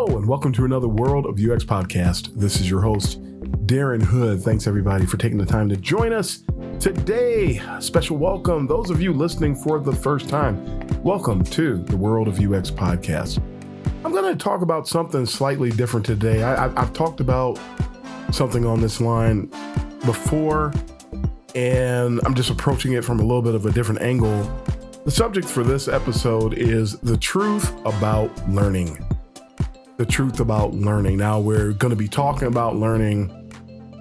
And welcome to another World of UX podcast. This is your host, Darren Hood. Thanks everybody for taking the time to join us today. Special welcome, those of you listening for the first time. Welcome to the World of UX podcast. I'm going to talk about something slightly different today. I've talked about something on this line before, and I'm just approaching it from a little bit of a different angle. The subject for this episode is the truth about learning. The truth about learning. Now, we're going to be talking about learning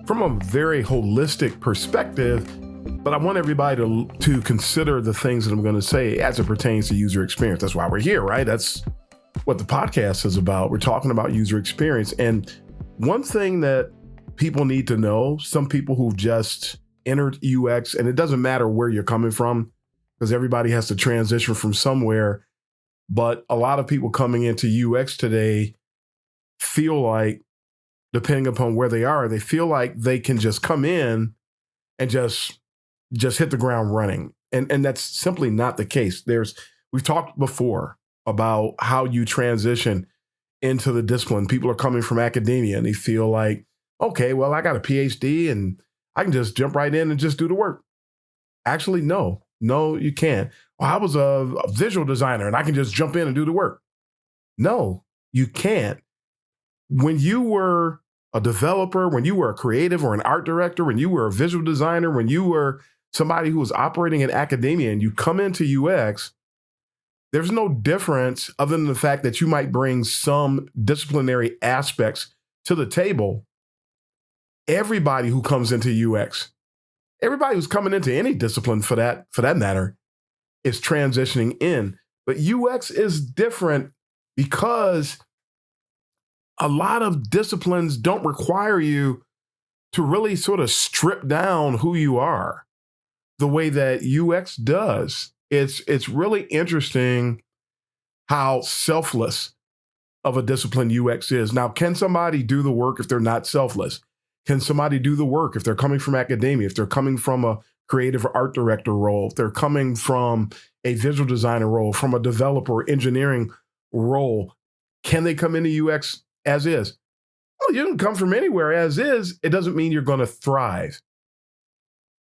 from a very holistic perspective, but I want everybody to consider the things that I'm going to say as it pertains to user experience. That's why we're here, right? That's what the podcast is about. We're talking about user experience. And one thing that people need to know, some people who've just entered UX, and it doesn't matter where you're coming from, because everybody has to transition from somewhere, but a lot of people coming into UX today feel like, depending upon where they are, they feel like they can just come in and just hit the ground running. And that's simply not the case. We've talked before about how you transition into the discipline. People are coming from academia and they feel like, okay, well, I got a PhD and I can just jump right in and just do the work. Actually, no, you can't. Well, I was a visual designer and I can just jump in and do the work. No, you can't. When you were a developer, when you were a creative or an art director, when you were a visual designer, when you were somebody who was operating in academia and you come into UX, there's no difference other than the fact that you might bring some disciplinary aspects to the table. Everybody who comes into UX, everybody who's coming into any discipline for that matter, is transitioning in. But UX is different because a lot of disciplines don't require you to really sort of strip down who you are the way that UX does. It's really interesting how selfless of a discipline UX is. Now, can somebody do the work if they're not selfless? Can somebody do the work if they're coming from academia, if they're coming from a creative or art director role, if they're coming from a visual designer role, from a developer or engineering role? Can they come into UX as is? Well, you can come from anywhere as is. It doesn't mean you're going to thrive.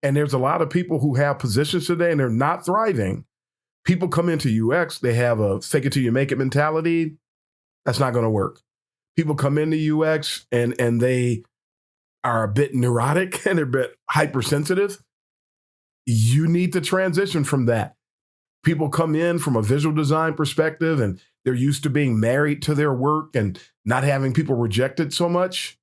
And there's a lot of people who have positions today and they're not thriving. People come into UX, they have a fake it till you make it mentality. That's not going to work. People come into UX and they are a bit neurotic and they're a bit hypersensitive. You need to transition from that. People come in from a visual design perspective and they're used to being married to their work and not having people reject it so much.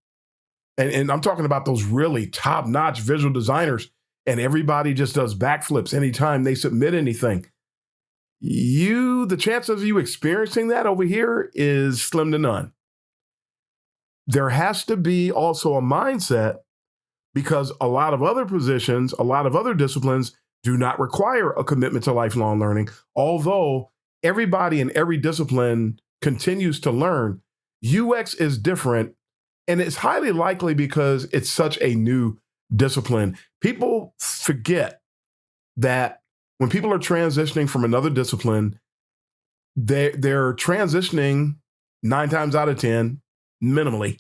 And I'm talking about those really top-notch visual designers, and everybody just does backflips anytime they submit anything. The chance of you experiencing that over here is slim to none. There has to be also a mindset, because a lot of other positions, a lot of other disciplines do not require a commitment to lifelong learning. Although everybody in every discipline continues to learn, UX is different, and it's highly likely because it's such a new discipline. People forget that when people are transitioning from another discipline, they're transitioning 9 times out of 10, minimally.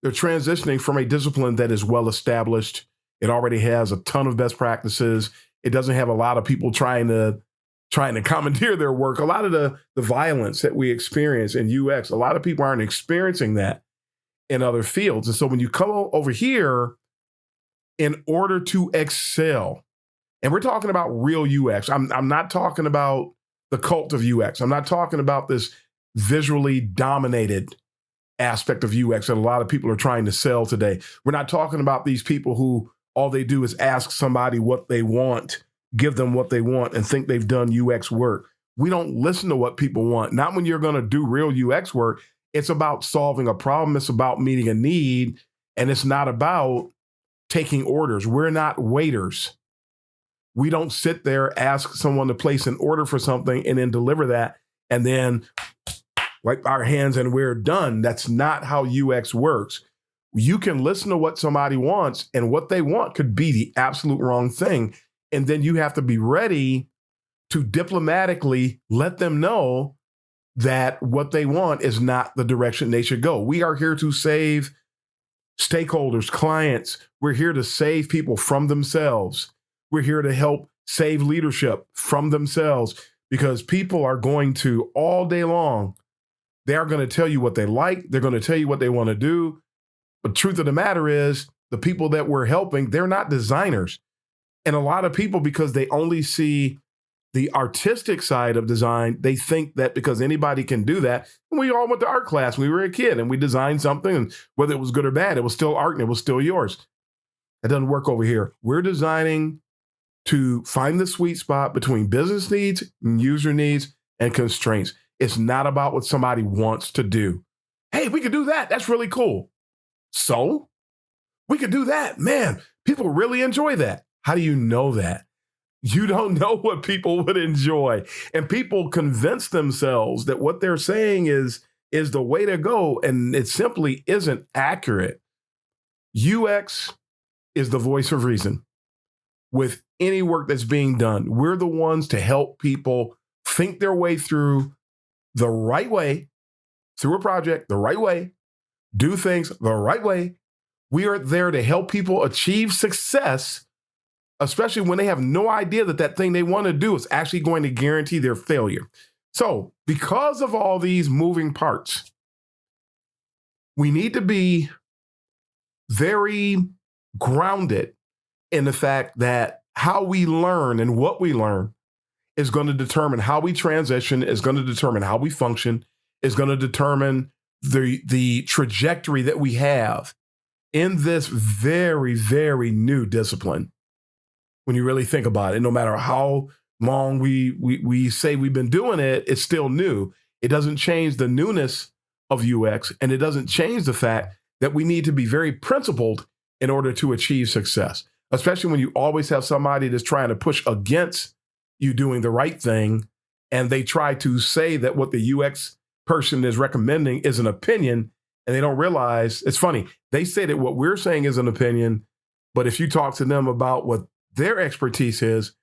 They're transitioning from a discipline that is well established. It already has a ton of best practices. It doesn't have a lot of people trying to commandeer their work. A lot of the violence that we experience in UX, a lot of people aren't experiencing that in other fields. And so when you come over here, in order to excel, and we're talking about real UX, I'm not talking about the cult of UX. I'm not talking about this visually dominated aspect of UX that a lot of people are trying to sell today. We're not talking about these people who all they do is ask somebody what they want, give them what they want, and think they've done UX work. We don't listen to what people want. Not when you're going to do real UX work. It's about solving a problem. It's about meeting a need. And it's not about taking orders. We're not waiters. We don't sit there, ask someone to place an order for something and then deliver that and then wipe our hands and we're done. That's not how UX works. You can listen to what somebody wants, and what they want could be the absolute wrong thing. And then you have to be ready to diplomatically let them know that what they want is not the direction they should go. We are here to save stakeholders, clients. We're here to save people from themselves. We're here to help save leadership from themselves, because people are going to all day long, they are going to tell you what they like. They're going to tell you what they want to do. But truth of the matter is, the people that we're helping, they're not designers. And a lot of people, because they only see the artistic side of design, they think that because anybody can do that. And we all went to art class when we were a kid and we designed something, and whether it was good or bad, it was still art and it was still yours. It doesn't work over here. We're designing to find the sweet spot between business needs, user needs, and constraints. It's not about what somebody wants to do. Hey, we could do that. That's really cool. So we could do that. Man, people really enjoy that. How do you know that? You don't know what people would enjoy. And people convince themselves that what they're saying is the way to go, and it simply isn't accurate. UX is the voice of reason. With any work that's being done, we're the ones to help people think their way through the right way, through a project the right way, do things the right way. We are there to help people achieve success, especially when they have no idea that that thing they want to do is actually going to guarantee their failure. So because of all these moving parts, we need to be very grounded in the fact that how we learn and what we learn is going to determine how we transition, is going to determine how we function, is going to determine the trajectory that we have in this very, very new discipline. When you really think about it, no matter how long we say we've been doing it, it's still new. It doesn't change the newness of UX, and it doesn't change the fact that we need to be very principled in order to achieve success, especially when you always have somebody that's trying to push against you doing the right thing, and they try to say that what the UX person is recommending is an opinion, and they don't realize, it's funny, they say that what we're saying is an opinion, but if you talk to them about what their expertise is,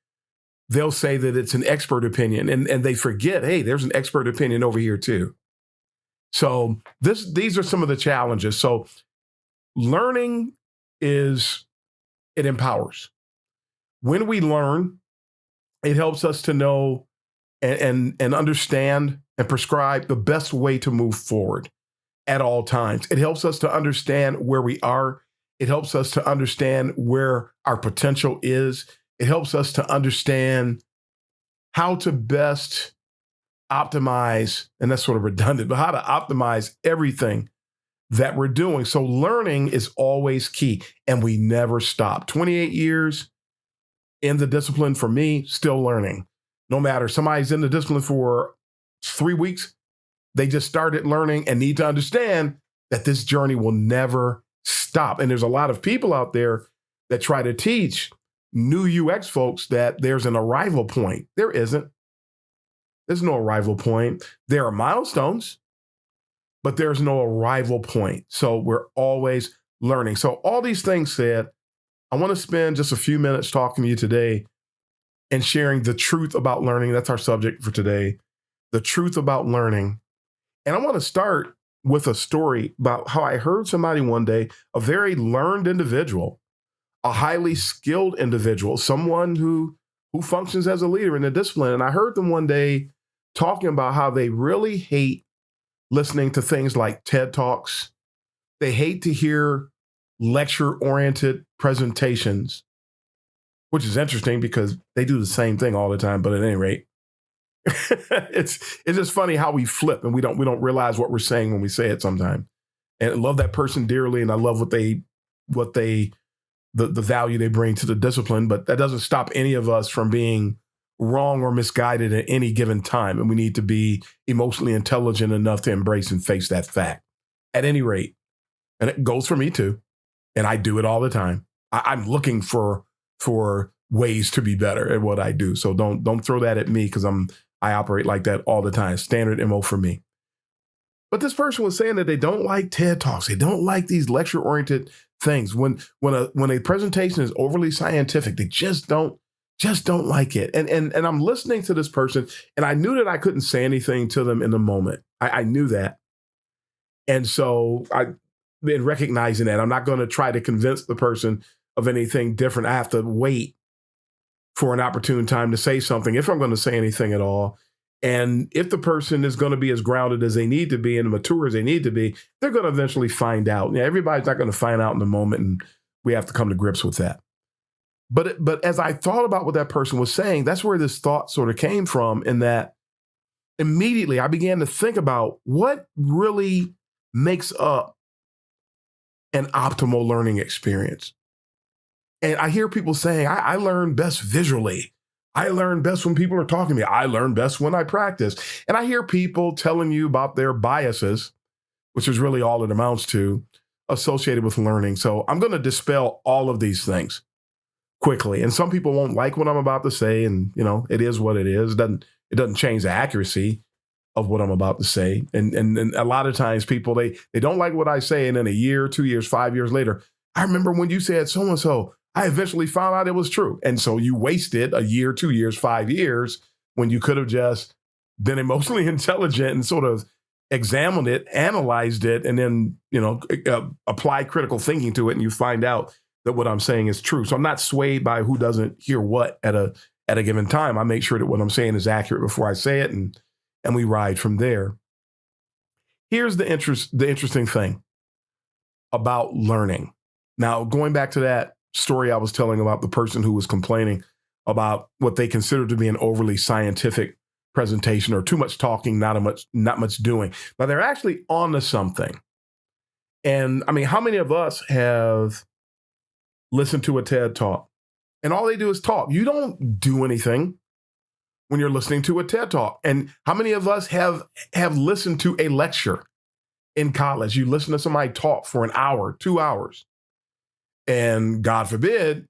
they'll say that it's an expert opinion, and they forget, hey, there's an expert opinion over here too. So these are some of the challenges. So learning it empowers. When we learn, it helps us to know and understand and prescribe the best way to move forward at all times. It helps us to understand where we are. It helps us to understand where our potential is. It helps us to understand how to best optimize, and that's sort of redundant, but how to optimize everything that we're doing. So learning is always key, and we never stop. 28 years in the discipline for me, still learning. No matter somebody's in the discipline for 3 weeks, they just started learning and need to understand that this journey will never stop. And there's a lot of people out there that try to teach new UX folks that there's an arrival point. There isn't. There's no arrival point. There are milestones, but there's no arrival point. So we're always learning. So all these things said, I want to spend just a few minutes talking to you today and sharing the truth about learning. That's our subject for today, the truth about learning. And I want to start with a story about how I heard somebody one day, a very learned individual, a highly skilled individual, someone who functions as a leader in the discipline. And I heard them one day talking about how they really hate listening to things like TED Talks. They hate to hear lecture-oriented presentations, which is interesting because they do the same thing all the time, but at any rate, it's just funny how we flip and we don't realize what we're saying when we say it sometimes. And I love that person dearly, and I love the value they bring to the discipline, but that doesn't stop any of us from being wrong or misguided at any given time. And we need to be emotionally intelligent enough to embrace and face that fact. At any rate, and it goes for me too, and I do it all the time. I'm looking for ways to be better at what I do. So don't throw that at me, because I operate like that all the time. Standard MO for me. But this person was saying that they don't like TED Talks. They don't like these lecture-oriented things. When a presentation is overly scientific, they just don't Just don't like it. And I'm listening to this person, and I knew that I couldn't say anything to them in the moment. I knew that. And so in recognizing that, I'm not going to try to convince the person of anything different. I have to wait for an opportune time to say something, if I'm going to say anything at all. And if the person is going to be as grounded as they need to be and mature as they need to be, they're going to eventually find out. Yeah, everybody's not going to find out in the moment, and we have to come to grips with that. But as I thought about what that person was saying, that's where this thought sort of came from, in that immediately I began to think about what really makes up an optimal learning experience. And I hear people saying, I learn best visually. I learn best when people are talking to me. I learn best when I practice. And I hear people telling you about their biases, which is really all it amounts to, associated with learning. So I'm going to dispel all of these things quickly. And some people won't like what I'm about to say. And, it is what it is. It doesn't change the accuracy of what I'm about to say. And a lot of times people, they don't like what I say. And then a year, 2 years, 5 years later, I remember when you said so-and-so, I eventually found out it was true. And so you wasted a year, 2 years, 5 years when you could have just been emotionally intelligent and sort of examined it, analyzed it, and then, apply critical thinking to it. And you find out that what I'm saying is true. So I'm not swayed by who doesn't hear what at a given time. I make sure that what I'm saying is accurate before I say it, and we ride from there. Here's the interesting thing about learning. Now, going back to that story I was telling about the person who was complaining about what they consider to be an overly scientific presentation, or too much talking, not much doing. Now, they're actually onto something. And I mean, how many of us have listened to a TED Talk and all they do is talk? You don't do anything when you're listening to a TED Talk. And how many of us have listened to a lecture in college? You listen to somebody talk for an hour, 2 hours, and God forbid,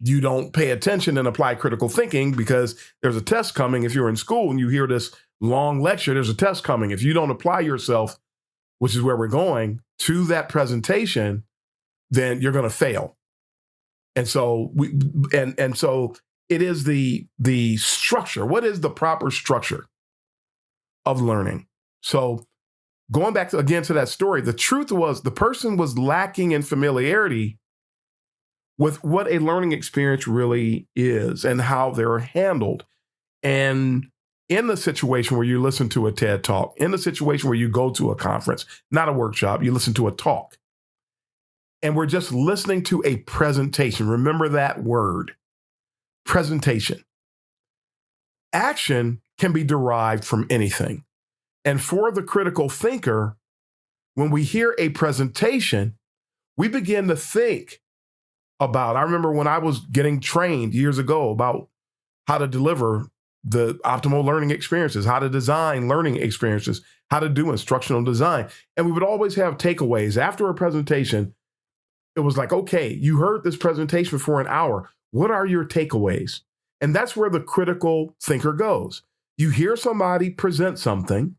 you don't pay attention and apply critical thinking because there's a test coming. If you're in school and you hear this long lecture, there's a test coming. If you don't apply yourself, which is where we're going, to that presentation, then you're going to fail. And so so it is the structure. What is the proper structure of learning? So going back to that story, the truth was the person was lacking in familiarity with what a learning experience really is and how they're handled. And in the situation where you listen to a TED Talk, in the situation where you go to a conference, not a workshop, you listen to a talk, and we're just listening to a presentation. Remember that word, presentation. Action can be derived from anything. And for the critical thinker, when we hear a presentation, we begin to think about, I remember when I was getting trained years ago about how to deliver the optimal learning experiences, how to design learning experiences, how to do instructional design. And we would always have takeaways after a presentation. It was like, okay, you heard this presentation for an hour. What are your takeaways? And that's where the critical thinker goes. You hear somebody present something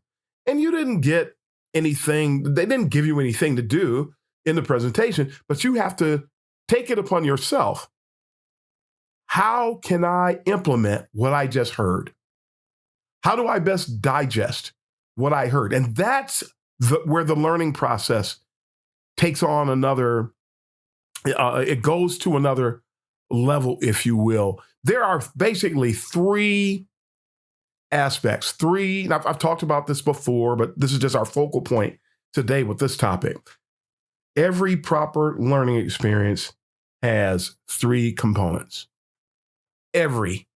and you didn't get anything, they didn't give you anything to do in the presentation, but you have to take it upon yourself. How can I implement what I just heard? How do I best digest what I heard? And that's where the learning process takes on another, it goes to another level, if you will. There are basically three aspects. I've talked about this before, but this is just our focal point today with this topic. Every proper learning experience has three components. Every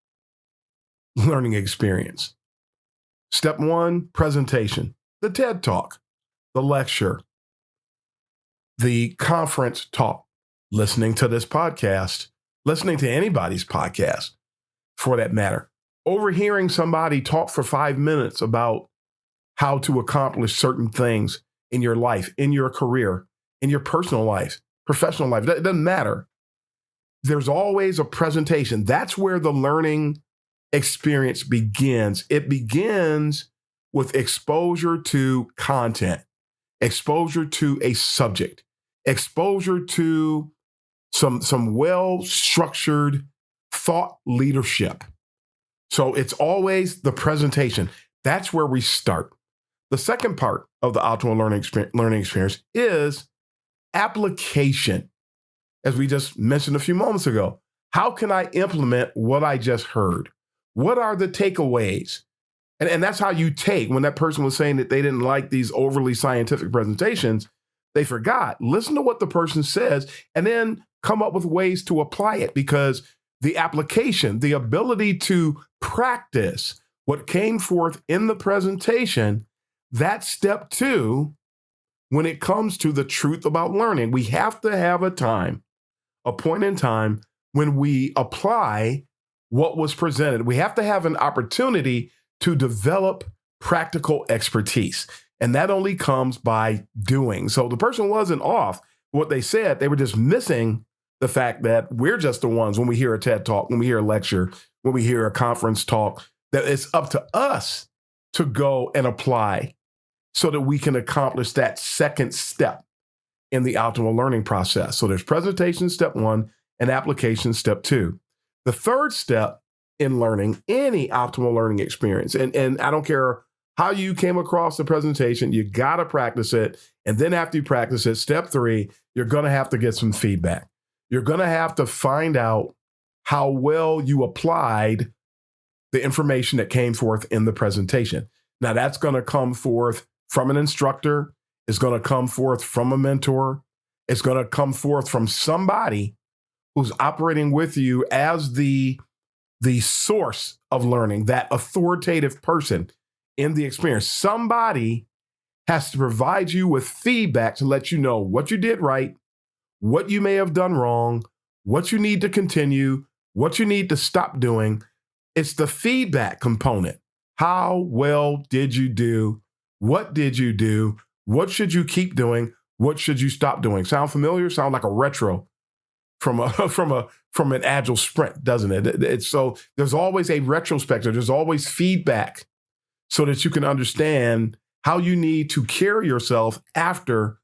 learning experience. Step one, presentation. The TED Talk, the lecture, the conference talk, listening to this podcast, listening to anybody's podcast for that matter, overhearing somebody talk for 5 minutes about how to accomplish certain things in your life, in your career, in your personal life, professional life. It doesn't matter. There's always a presentation. That's where the learning experience begins. It begins with exposure to content, exposure to a subject, exposure to some well-structured thought leadership. So it's always the presentation. That's where we start. The second part of the optimal learning experience is application. As we just mentioned a few moments ago, how can I implement what I just heard? What are the takeaways? And that's how you take, when that person was saying that they didn't like these overly scientific presentations, they forgot. Listen to what the person says and then come up with ways to apply it, because the application, the ability to practice what came forth in the presentation, that's step two when it comes to the truth about learning. We have to have a point in time when we apply what was presented. We have to have an opportunity to develop practical expertise. And that only comes by doing. So the person wasn't off what they said. They were just missing the fact that we're just the ones, when we hear a TED talk, when we hear a lecture, when we hear a conference talk, that it's up to us to go and apply so that we can accomplish that second step in the optimal learning process. So there's presentation, step one, and application, step two. The third step in learning any optimal learning experience, and I don't care how you came across the presentation, you got to practice it. And then after you practice it, step three, you're going to have to get some feedback. You're going to have to find out how well you applied the information that came forth in the presentation. Now, that's going to come forth from an instructor. It's going to come forth from a mentor. It's going to come forth from somebody who's operating with you as the source of learning, that authoritative person in the experience. Somebody has to provide you with feedback to let you know what you did right, what you may have done wrong, what you need to continue, what you need to stop doing. It's the feedback component. How well did you do? What did you do? What should you keep doing? What should you stop doing? Sound familiar? Sound like a retro from an agile sprint, doesn't it? It's so there's always a retrospective. There's always feedback so that you can understand how you need to carry yourself after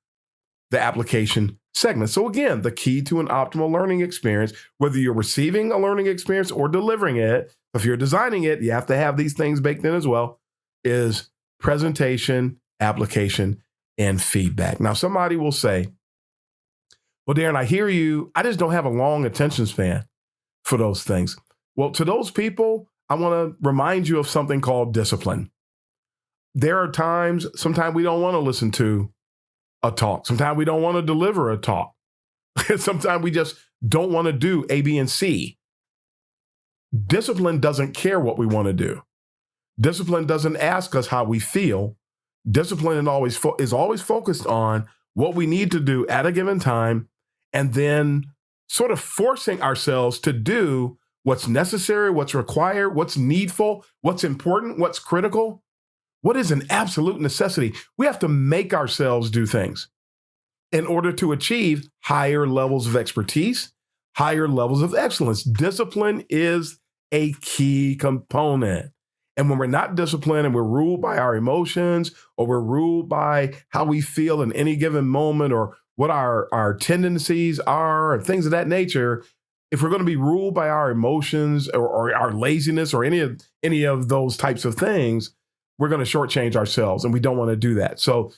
the application segment. So again, the key to an optimal learning experience, whether you're receiving a learning experience or delivering it, if you're designing it, you have to have these things baked in as well, is presentation, application, and feedback. Now, somebody will say, well, Darren, I hear you. I just don't have a long attention span for those things. Well, to those people, I want to remind you of something called discipline. There are times, sometimes we don't want to listen to a talk. Sometimes we don't want to deliver a talk. Sometimes we just don't want to do A, B, and C. Discipline doesn't care what we want to do. Discipline doesn't ask us how we feel. Discipline is always focused on what we need to do at a given time, and then sort of forcing ourselves to do what's necessary, what's required, what's needful, what's important, what's critical, what is an absolute necessity. We have to make ourselves do things in order to achieve higher levels of expertise, higher levels of excellence. Discipline is a key component. And when we're not disciplined and we're ruled by our emotions, or we're ruled by how we feel in any given moment, or what our tendencies are, and things of that nature, if we're going to be ruled by our emotions or our laziness or any of those types of things, we're going to shortchange ourselves, and we don't want to do that. So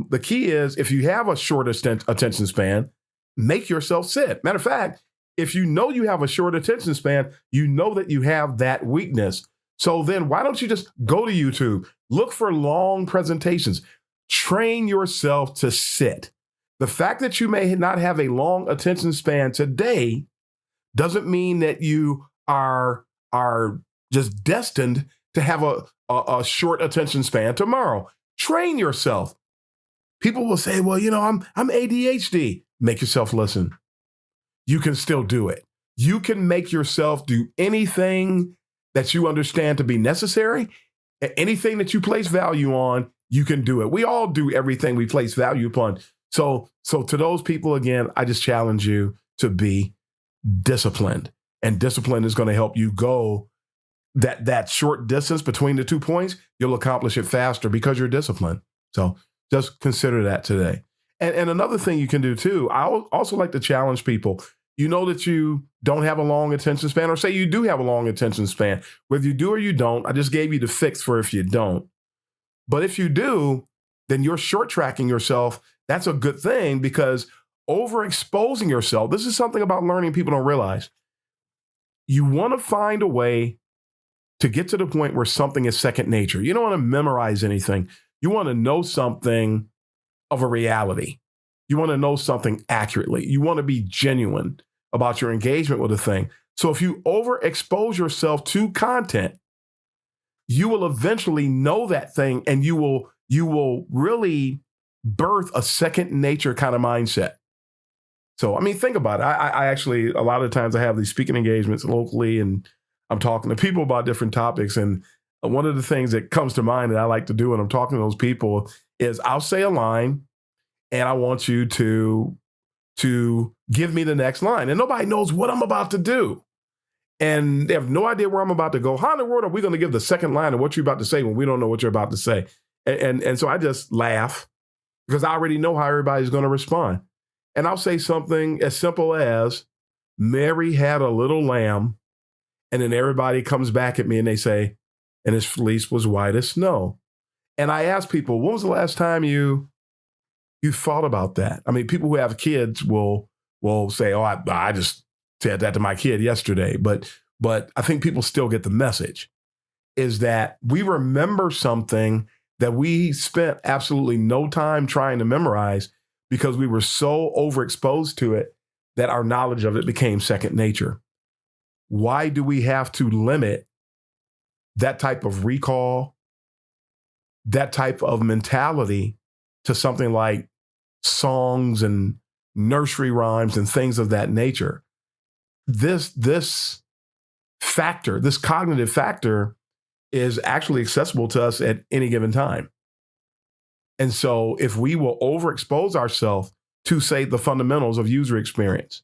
the key is, if you have a short attention span, make yourself sit. Matter of fact, if you know you have a short attention span, you know that you have that weakness. So then why don't you just go to YouTube, look for long presentations, train yourself to sit. The fact that you may not have a long attention span today doesn't mean that you are just destined to have a short attention span tomorrow. Train yourself. People will say, well, I'm ADHD. Make yourself listen. You can still do it. You can make yourself do anything that you understand to be necessary. Anything that you place value on, you can do it. We all do everything we place value upon. So to those people, again, I just challenge you to be disciplined. And discipline is going to help you go that short distance between the 2 points. You'll accomplish it faster because you're disciplined. So just consider that today. And another thing you can do too, I also like to challenge people. You know that you don't have a long attention span, or say you do have a long attention span. Whether you do or you don't, I just gave you the fix for if you don't. But if you do, then you're short tracking yourself. That's a good thing, because overexposing yourself, this is something about learning people don't realize. You want to find a way to get to the point where something is second nature. You don't want to memorize anything. You want to know something of a reality. You want to know something accurately. You want to be genuine about your engagement with a thing. So if you overexpose yourself to content, you will eventually know that thing, and you will really birth a second nature kind of mindset. So, I mean, think about it. I actually, a lot of times I have these speaking engagements locally, and I'm talking to people about different topics. And one of the things that comes to mind that I like to do when I'm talking to those people is I'll say a line, and I want you to give me the next line. And nobody knows what I'm about to do. And they have no idea where I'm about to go. How in the world are we going to give the second line of what you're about to say when we don't know what you're about to say? And so I just laugh, because I already know how everybody's going to respond. And I'll say something as simple as, Mary had a little lamb. And then everybody comes back at me and they say, and his fleece was white as snow. And I ask people, when was the last time you thought about that? I mean, people who have kids will say, oh, I just said that to my kid yesterday. But I think people still get the message, is that we remember something that we spent absolutely no time trying to memorize, because we were so overexposed to it that our knowledge of it became second nature. Why do we have to limit that type of recall, that type of mentality, to something like songs and nursery rhymes and things of that nature? This factor, this cognitive factor, is actually accessible to us at any given time. And so if we will overexpose ourselves to, say, the fundamentals of user experience,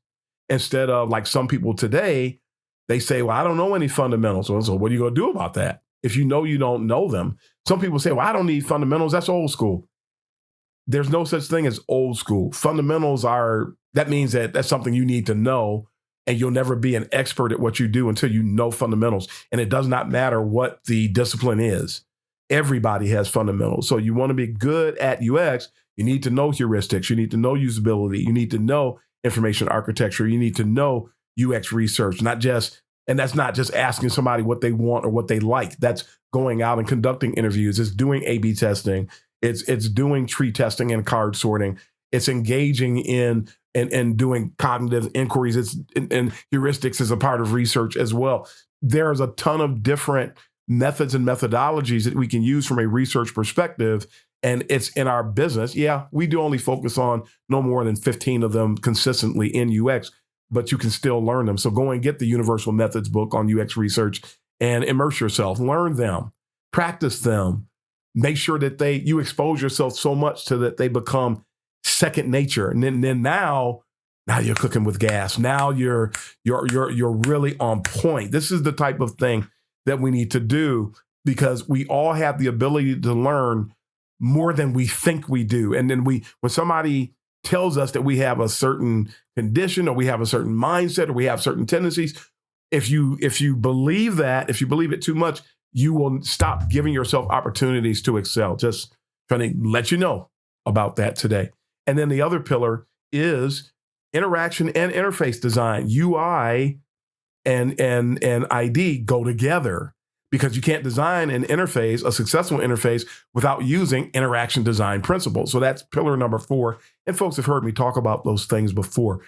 instead of, like some people today, they say, well, I don't know any fundamentals. So what are you going to do about that if you know you don't know them? Some people say, well, I don't need fundamentals. That's old school. There's no such thing as old school. Fundamentals that means that that's something you need to know, and you'll never be an expert at what you do until you know fundamentals. And it does not matter what the discipline is. Everybody has fundamentals. So you want to be good at UX, you need to know heuristics, you need to know usability, you need to know information architecture, you need to know UX research, and that's not just asking somebody what they want or what they like. That's going out and conducting interviews. It's doing A/B testing. It's doing tree testing and card sorting. It's engaging in and doing cognitive inquiries. And heuristics is a part of research as well. There's a ton of different methods and methodologies that we can use from a research perspective, and it's in our business. Yeah, we do only focus on no more than 15 of them consistently in UX, but you can still learn them. So go and get the Universal Methods book on UX research and immerse yourself, learn them, practice them, make sure that you expose yourself so much to that they become second nature. And then now you're cooking with gas. Now you're really on point. This is the type of thing that we need to do, because we all have the ability to learn more than we think we do. And then when somebody tells us that we have a certain condition, or we have a certain mindset, or we have certain tendencies, if you believe that, if you believe it too much, you will stop giving yourself opportunities to excel. Just trying to let you know about that today. And then the other pillar is interaction and interface design. UI and ID go together, because you can't design an interface, a successful interface, without using interaction design principles. So that's pillar number 4. And folks have heard me talk about those things before.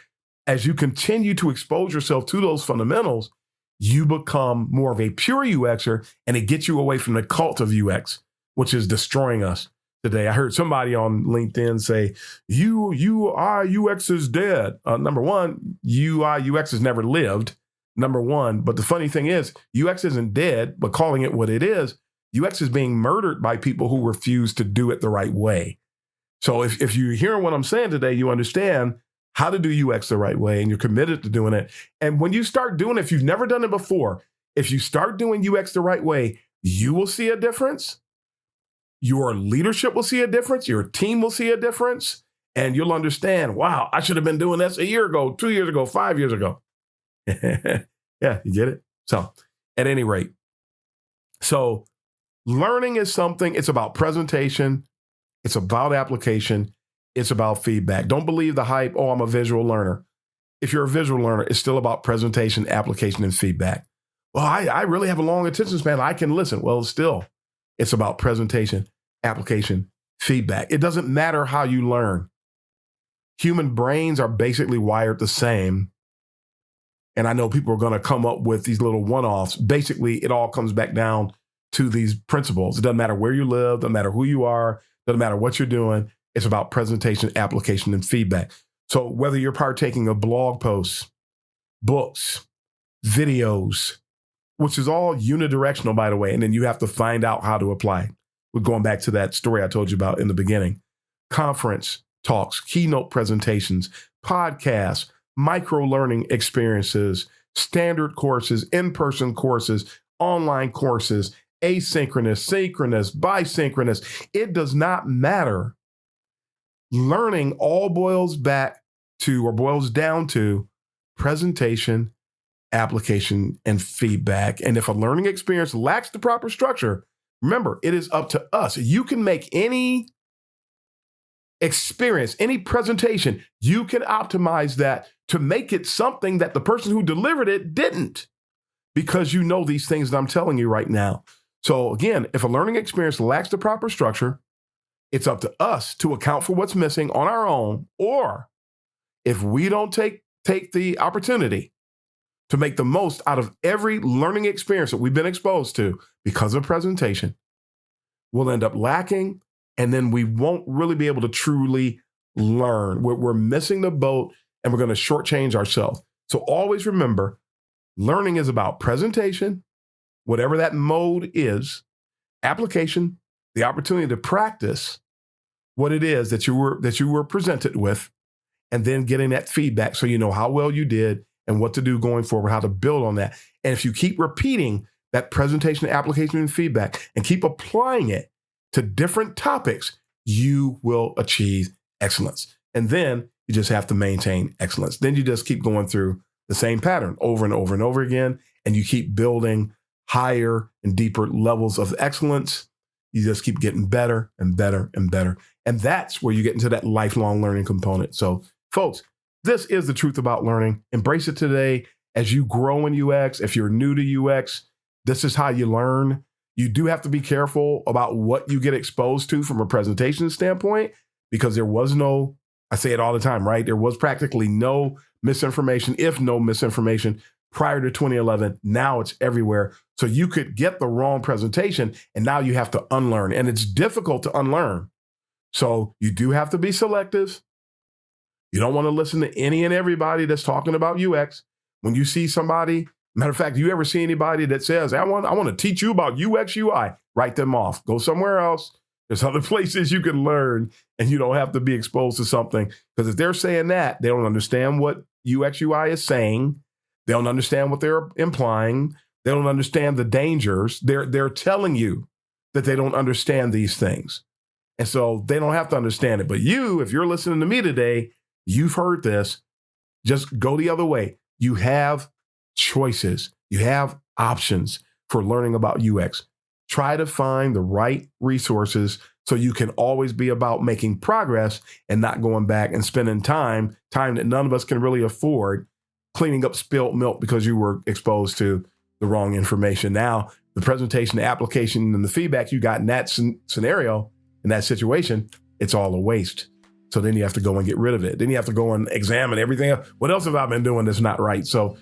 As you continue to expose yourself to those fundamentals, you become more of a pure UXer, and it gets you away from the cult of UX, which is destroying us today. I heard somebody on LinkedIn say, UI UX is dead. Number one, UI UX has never lived. Number one, but the funny thing is, UX isn't dead, but calling it what it is, UX is being murdered by people who refuse to do it the right way. So if you're hearing what I'm saying today, you understand how to do UX the right way, and you're committed to doing it. And when you start doing it, if you've never done it before, if you start doing UX the right way, you will see a difference. Your leadership will see a difference. Your team will see a difference. And you'll understand, wow, I should have been doing this a year ago, 2 years ago, 5 years ago. Yeah, you get it? So at any rate, so learning is something, it's about presentation, it's about application, it's about feedback. Don't believe the hype, oh, I'm a visual learner. If you're a visual learner, it's still about presentation, application, and feedback. Well, I really have a long attention span. I can listen. Well, still, it's about presentation, application, feedback. It doesn't matter how you learn. Human brains are basically wired the same. And I know people are going to come up with these little one-offs. Basically, it all comes back down to these principles. It doesn't matter where you live, doesn't matter who you are, doesn't matter what you're doing. It's about presentation, application, and feedback. So whether you're partaking of blog posts, books, videos, which is all unidirectional, by the way, and then you have to find out how to apply. We're going back to that story I told you about in the beginning. Conference talks, keynote presentations, podcasts, micro-learning experiences, standard courses, in-person courses, online courses, asynchronous, synchronous, bisynchronous. It does not matter. Learning all boils down to presentation, application, and feedback. And if a learning experience lacks the proper structure, remember, it is up to us. You can make any experience, any presentation, you can optimize that to make it something that the person who delivered it didn't, because you know these things that I'm telling you right now. So again, if a learning experience lacks the proper structure, it's up to us to account for what's missing on our own, or if we don't take the opportunity to make the most out of every learning experience that we've been exposed to because of presentation, we'll end up lacking, and then we won't really be able to truly learn. We're missing the boat, and we're going to shortchange ourselves. So always remember, learning is about presentation, whatever that mode is, application, the opportunity to practice what it is that you were presented with, and then getting that feedback so you know how well you did and what to do going forward, how to build on that. And if you keep repeating that presentation, application, and feedback and keep applying it to different topics, you will achieve excellence. And then you just have to maintain excellence. Then you just keep going through the same pattern over and over and over again, and you keep building higher and deeper levels of excellence. You just keep getting better and better and better. And that's where you get into that lifelong learning component. So folks, this is the truth about learning. Embrace it today as you grow in UX. If you're new to UX, this is how you learn. You do have to be careful about what you get exposed to from a presentation standpoint, because there was no, I say it all the time, right? There was practically no misinformation, if no misinformation, prior to 2011. Now it's everywhere. So you could get the wrong presentation, and now you have to unlearn. And it's difficult to unlearn. So you do have to be selective. You don't want to listen to any and everybody that's talking about UX. When you see somebody, matter of fact, you ever see anybody that says, I want to teach you about UX, UI, write them off. Go somewhere else. There's other places you can learn, and you don't have to be exposed to something. Because if they're saying that, they don't understand what UX, UI is saying. They don't understand what they're implying. They don't understand the dangers. They're telling you that they don't understand these things. And so they don't have to understand it. But you, if you're listening to me today, you've heard this, just go the other way. You have choices. You have options for learning about UX. Try to find the right resources so you can always be about making progress and not going back and spending time that none of us can really afford, cleaning up spilled milk because you were exposed to the wrong information. Now, the presentation, the application, and the feedback you got in that scenario, in that situation, it's all a waste. So then you have to go and get rid of it. Then you have to go and examine everything else. What else have I been doing that's not right? So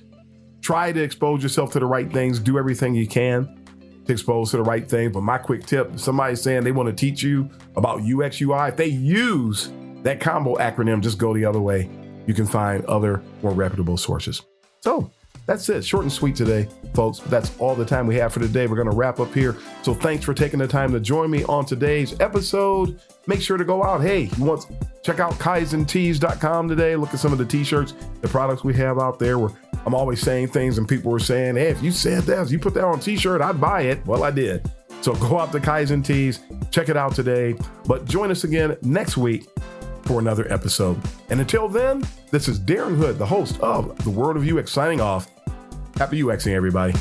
try to expose yourself to the right things. Do everything you can to expose to the right things. But my quick tip, if somebody's saying they want to teach you about UX, UI, if they use that combo acronym, just go the other way. You can find other more reputable sources. So that's it. Short and sweet today, folks. But that's all the time we have for today. We're going to wrap up here. So thanks for taking the time to join me on today's episode. Make sure to go out. Hey, you want to check out kaizentees.com today. Look at some of the t-shirts, the products we have out there. I'm always saying things and people were saying, hey, if you said that, if you put that on a t-shirt, I'd buy it. Well, I did. So go out to Kaizen Tees, check it out today. But join us again next week for another episode. And until then, this is Darren Hood, the host of The World of UX, signing off. Happy UXing, everybody.